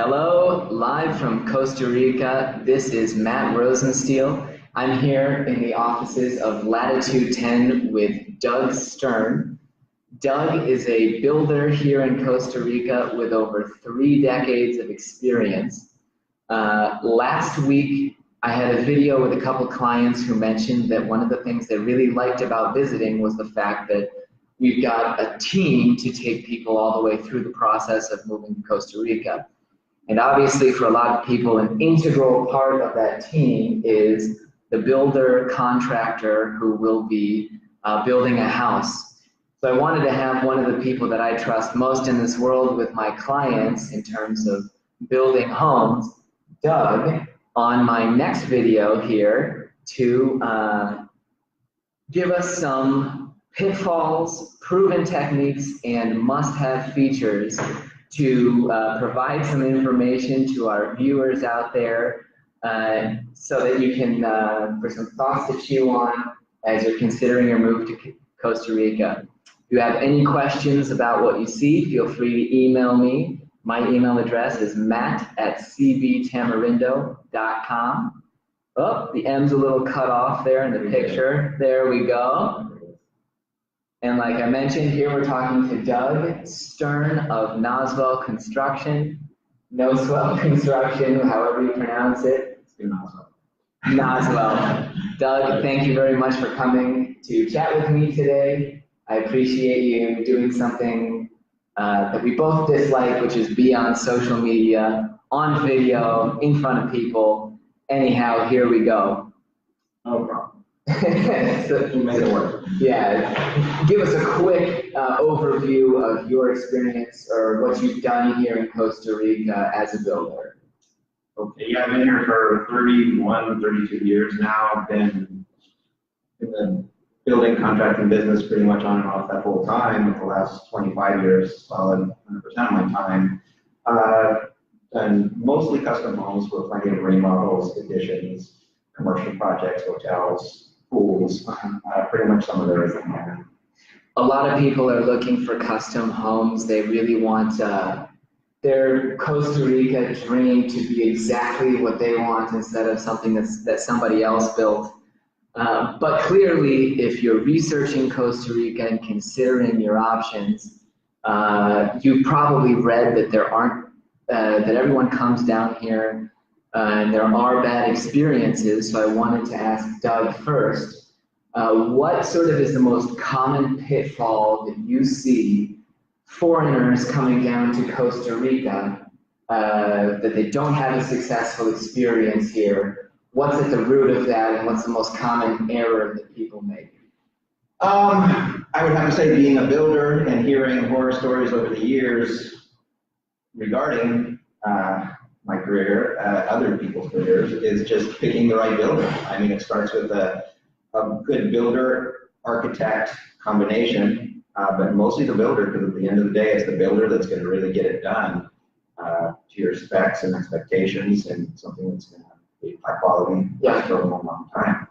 Hello, live from Costa Rica. This is Matt Rosensteel. I'm here in the offices of Latitude 10 with Doug Stern. Doug is a builder here in Costa Rica with over 3 decades of experience. Last week, I had a video with a couple clients who mentioned that one of the things they really liked about visiting was the fact that we've got a team to take people all the way through the process of moving to Costa Rica. And obviously for a lot of people, an integral part of that team is the builder contractor who will be building a house. So I wanted to have one of the people that I trust most in this world with my clients in terms of building homes, Doug, on my next video here to give us some pitfalls, proven techniques, and must-have features to provide some information to our viewers out there so that you can, for some thoughts to chew on as you're considering your move to Costa Rica. If you have any questions about what you see, feel free to email me. My email address is matt@cbtamarindo.com. Oh, the M's a little cut off there in the picture. There we go. And like I mentioned, here we're talking to Doug Stern of Noswell Construction. Noswell Construction, however you pronounce it. Noswell. Doug, thank you very much for coming to chat with me today. I appreciate you doing something that we both dislike, which is be on social media, on video, in front of people. Anyhow, here we go. No problem. So, You made it work. Yeah, give us a quick overview of your experience or what you've done here in Costa Rica as a builder. Okay, yeah, I've been here for 31, 32 years now. I've been in the building contracting business pretty much on and off that whole time. The last 25 years, solid 100% of my time. Done mostly custom homes with plenty of remodels, additions, commercial projects, hotels, pools, pretty much some of everything there. A lot of people are looking for custom homes. They really want their Costa Rica dream to be exactly what they want instead of something that somebody else built. But clearly, if you're researching Costa Rica and considering your options, you've probably read that there aren't that everyone comes down here and there are bad experiences. So I wanted to ask Doug first, what sort of is the most common pitfall that you see foreigners coming down to Costa Rica that they don't have a successful experience here? What's at the root of that, and what's the most common error that people make? I would have to say, being a builder and hearing horror stories over the years regarding my career, other people's careers, is just picking the right builder. I mean, it starts with a good builder-architect combination, but mostly the builder, because at the end of the day, it's the builder that's going to really get it done to your specs and expectations, and something that's going to be high quality for a long time.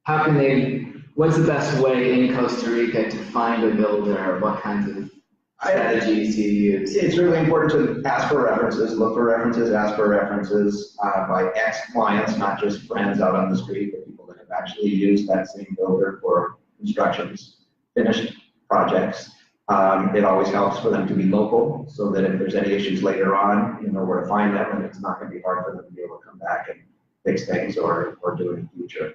How can they, what's the best way in Costa Rica to find a builder? What kinds of strategies do you use? It's really important to ask for references, look for references, ask for references by ex-clients, not just friends out on the street, but people that have actually used that same builder for constructions, finished projects. It always helps for them to be local, so that if there's any issues later on, you know where to find them, and it's not going to be hard for them to be able to come back and fix things or do any future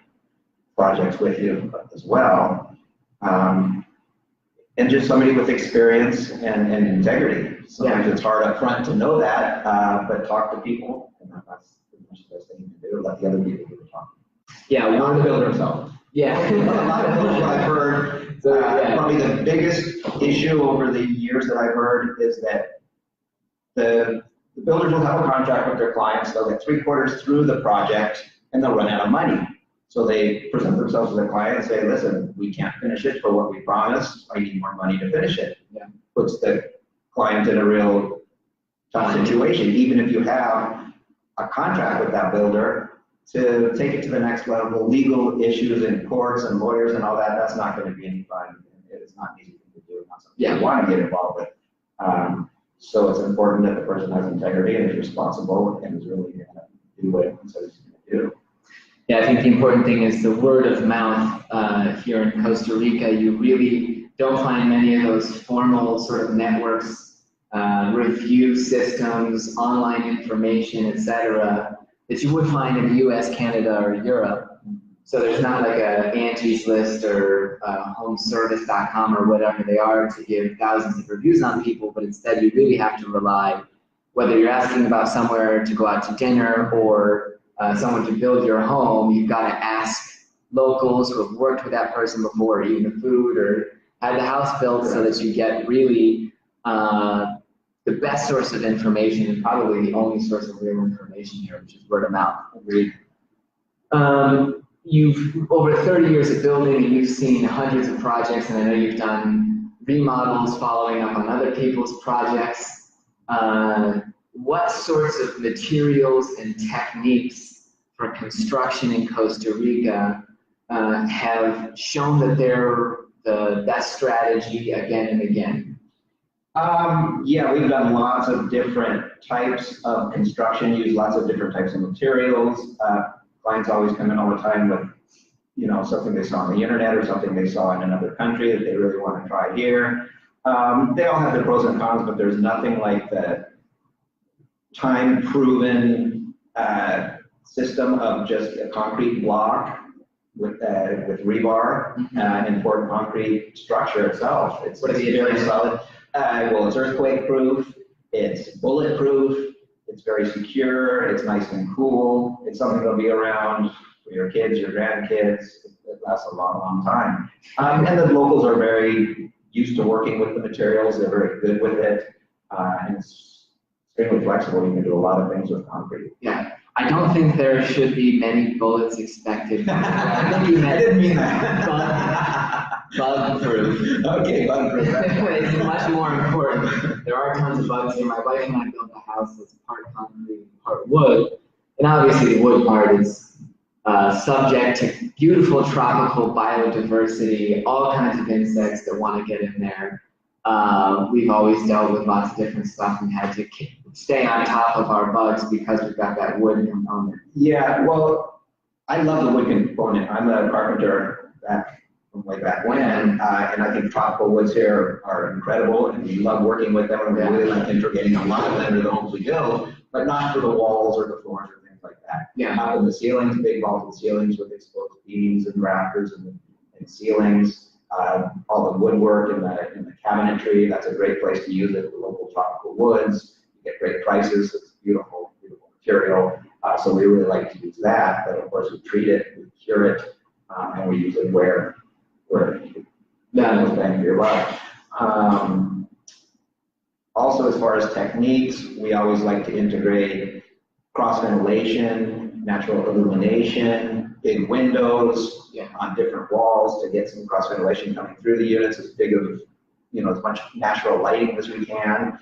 projects with you as well. And just somebody with experience and integrity. Sometimes it's hard up front to know that, but talk to people, and that's pretty much the best thing you can do. Let the other people do the talking. Yeah, not the builder himself. Yeah. A lot of builders I've heard, probably the biggest issue over the years that I've heard is that the builders will have a contract with their clients. They'll get 3/4 through the project and they'll run out of money. So they present themselves to the client and say, listen, we can't finish it for what we promised. I need more money to finish it. Yeah. Puts the client in a real tough situation. Even if you have a contract with that builder to take it to the next level, legal issues in courts and lawyers and all that, that's not going to be any fun. It's not an easy thing to do. Not something you want to get involved with. So it's important that the person has integrity and is responsible and is really going to do what it says he's going to do. Yeah, I think the important thing is the word of mouth. Here in Costa Rica, you really don't find many of those formal sort of networks, review systems, online information, etc., that you would find in the US, Canada, or Europe. So there's not like a Angie's List or homeservice.com or whatever they are to give thousands of reviews on people, but instead you really have to rely, whether you're asking about somewhere to go out to dinner or someone to build your home, you've got to ask locals who have worked with that person before, eaten the food or had the house built, so that you get really the best source of information and probably the only source of real information here, which is word of mouth. Agreed. You've over 30 years of building, and you've seen hundreds of projects, and I know you've done remodels, following up on other people's projects. What sorts of materials and techniques for construction in Costa Rica have shown that they're the best strategy again and again? Yeah, we've done lots of different types of construction, use lots of different types of materials. Clients always come in all the time with, you know, something they saw on the internet or something they saw in another country that they really want to try here. They all have their pros and cons, but there's nothing like the time-proven system of just a concrete block with rebar and poured concrete structure itself. It's very solid. Well, it's earthquake-proof, it's bulletproof, it's very secure, it's nice and cool, it's something that'll be around for your kids, your grandkids. It lasts a long, long time. And the locals are very used to working with the materials, they're very good with it, and it's extremely flexible. You can do a lot of things with concrete. Yeah, I don't think there should be many bullets expected. I didn't mean that. Bug-proof. Okay, bug-proof. It's much more important. There are tons of bugs here. My wife and I built a house that's part concrete, part wood, and obviously the wood part is subject to beautiful tropical biodiversity, all kinds of insects that want to get in there. We've always dealt with lots of different stuff and had to stay on top of our bugs because we've got that wood component. Yeah, well, I love the wood component. I'm a carpenter from way back when, and I think tropical woods here are incredible, and we love working with them, and we really like integrating a lot of them into the homes we build, but not for the walls or the floors or things like that. Yeah. In the ceilings, big vaulted ceilings with exposed beams and rafters and ceilings, all the woodwork in the cabinetry, that's a great place to use it for local tropical woods. You get great prices, it's beautiful, beautiful material, so we really like to use that, but of course we treat it, we cure it, and we use it where that was bang for your buck. Also, as far as techniques, we always like to integrate cross ventilation, natural illumination, big windows on different walls to get some cross ventilation coming through the units, as big of, you know, as much natural lighting as we can.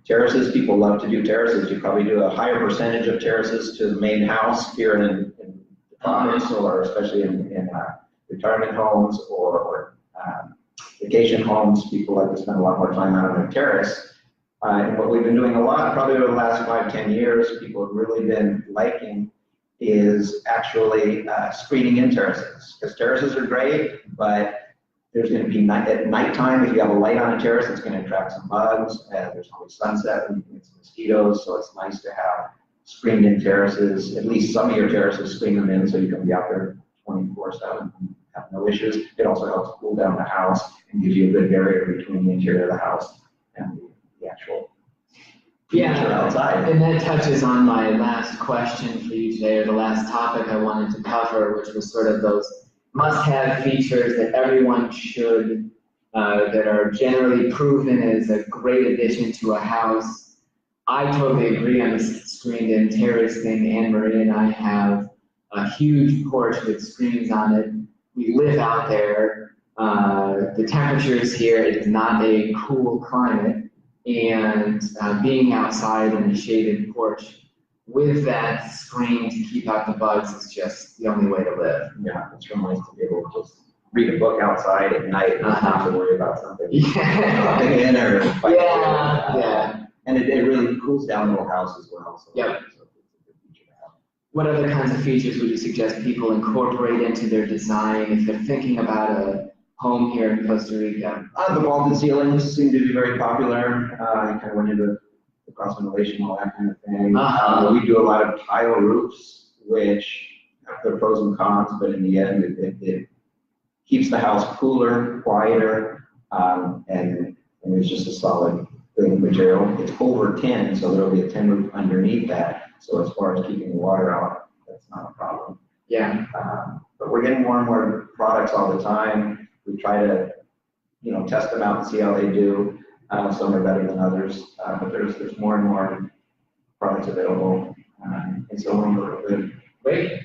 Terraces, people love to do terraces. You probably do a higher percentage of terraces to the main house here in the province, or especially in retirement homes or vacation homes. People like to spend a lot more time out on their terrace. And what we've been doing a lot, probably over the last 5-10 years, people have really been liking is actually screening in terraces. Because terraces are great, but there's going to be at nighttime, if you have a light on a terrace, it's going to attract some bugs. There's always sunset, and you can get some mosquitoes, so it's nice to have screened in terraces. At least some of your terraces, screen them in so you can be out there 24/7 and have no issues. It also helps cool down the house and gives you a good barrier between the interior of the house and the actual feature outside. And that touches on my last question for you today, or the last topic I wanted to cover, which was sort of those must-have features that everyone should, that are generally proven as a great addition to a house. I totally agree on the screened-in terrace thing. Anne-Marie and I have a huge porch with screens on it. We live out there. The temperatures here, it is not a cool climate, and being outside in a shaded porch with that screen to keep out the bugs is just the only way to live. Yeah, it's real nice to be able to just read a book outside at night and not have to worry about something Yeah. in or fighting. Yeah. And it really cools down the whole house as well. So, Yep. so it's a good feature to have. What other kinds of features would you suggest people incorporate into their design if they're thinking about a home here in Costa Rica? The vaulted ceilings seem to be very popular. I kind of went into the cross ventilation, all that kind of thing. We do a lot of tile roofs, which have their pros and cons, but in the end, it keeps the house cooler, quieter, and it's just a solid building material. It's over tin, so there'll be a tin roof underneath that. So as far as keeping the water out, that's not a problem. Yeah. But we're getting more and more products all the time. We try to, test them out and see how they do. Some are better than others, but there's more and more products available, and so we're good. Great.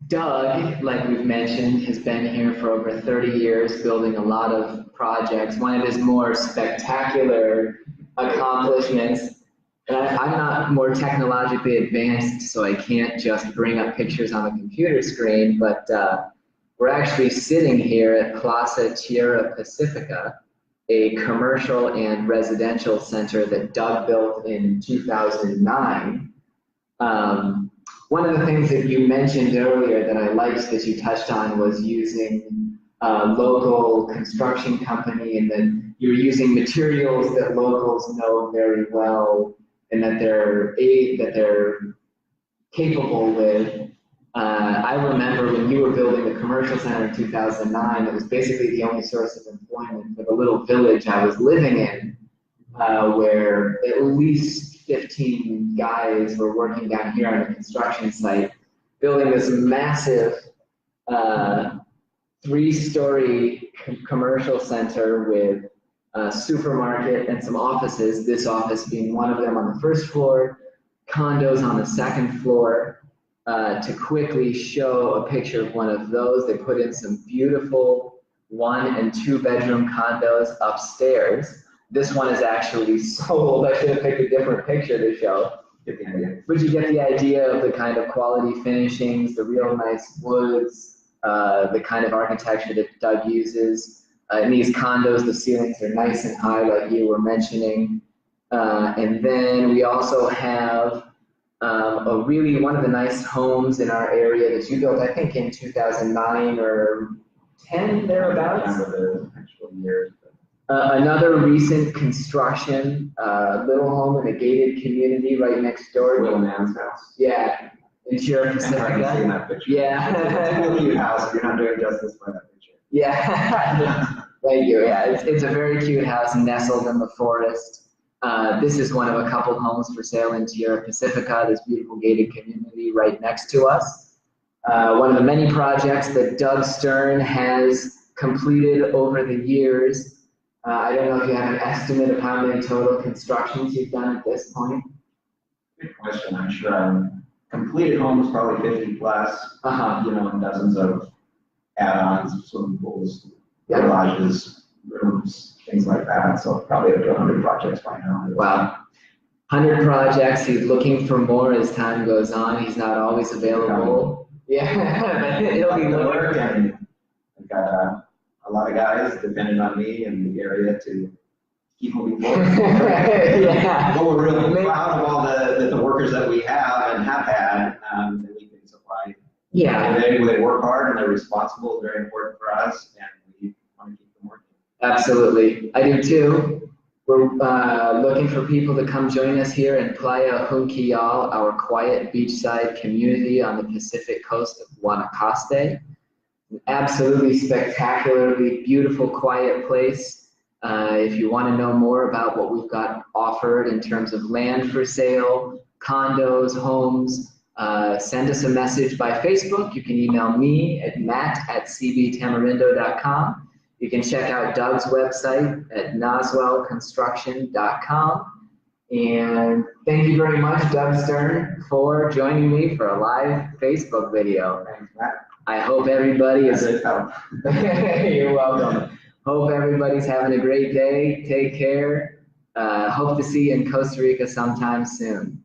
Doug, like we've mentioned, has been here for over 30 years, building a lot of projects. One of his more spectacular accomplishments, and I'm not more technologically advanced, so I can't just bring up pictures on a computer screen, but we're actually sitting here at Plaza Tierra Pacifica, a commercial and residential center that Doug built in 2009. One of the things that you mentioned earlier that I liked that you touched on was using a local construction company, and that you're using materials that locals know very well and that they're capable with. I remember when you were building the commercial center in 2009, it was basically the only source of employment for the little village I was living in, where at least 15 guys were working down here on a construction site, building this massive 3-story commercial center with a supermarket and some offices, this office being one of them on the first floor, condos on the second floor. To quickly show a picture of one of those, they put in some beautiful 1- and 2-bedroom condos upstairs. This one is actually sold. I should have picked a different picture to show. But you get the idea of the kind of quality finishings, the real nice woods, the kind of architecture that Doug uses. In these condos, the ceilings are nice and high, like you were mentioning. And then we also have one of the nice homes in our area that you built, I think in 2009 or 10, thereabouts. Another recent construction, little home in a gated community right next door. Will Mann's house. Yeah, in Tierra Pacifica. I've seen that picture. Yeah. It's a really cute house if you're not doing justice by that picture. Yeah, thank you. Yeah, it's a very cute house nestled in the forest. This is one of a couple homes for sale in Tierra Pacifica, this beautiful gated community right next to us. One of the many projects that Doug Stern has completed over the years. I don't know if you have an estimate of how many total constructions you've done at this point. Good question. I'm sure completed homes probably 50 plus, and dozens of add-ons, swimming pools, garages, rooms, things like that. So probably up to 100 projects by now. Wow. 100 projects. He's looking for more as time goes on. He's not always available. Yeah, it'll be work, and I've got a lot of guys depending on me in the area to keep moving forward. Yeah. But we're really proud of all the workers that we have and have had that we can supply. Yeah. They work hard and they're responsible. Very important for us, and we want to keep them working. Absolutely. I do too. We're looking for people to come join us here in Playa Junquillal, our quiet beachside community on the Pacific coast of Guanacaste. An absolutely spectacularly beautiful, quiet place. If you want to know more about what we've got offered in terms of land for sale, condos, homes, send us a message by Facebook. You can email me at matt@cbtamarindo.com. You can check out Doug's website at noswellconstruction.com. And thank you very much, Doug Stern, for joining me for a live Facebook video. Thanks, Matt. I hope everybody is. You're welcome. Hope everybody's having a great day. Take care. Hope to see you in Costa Rica sometime soon.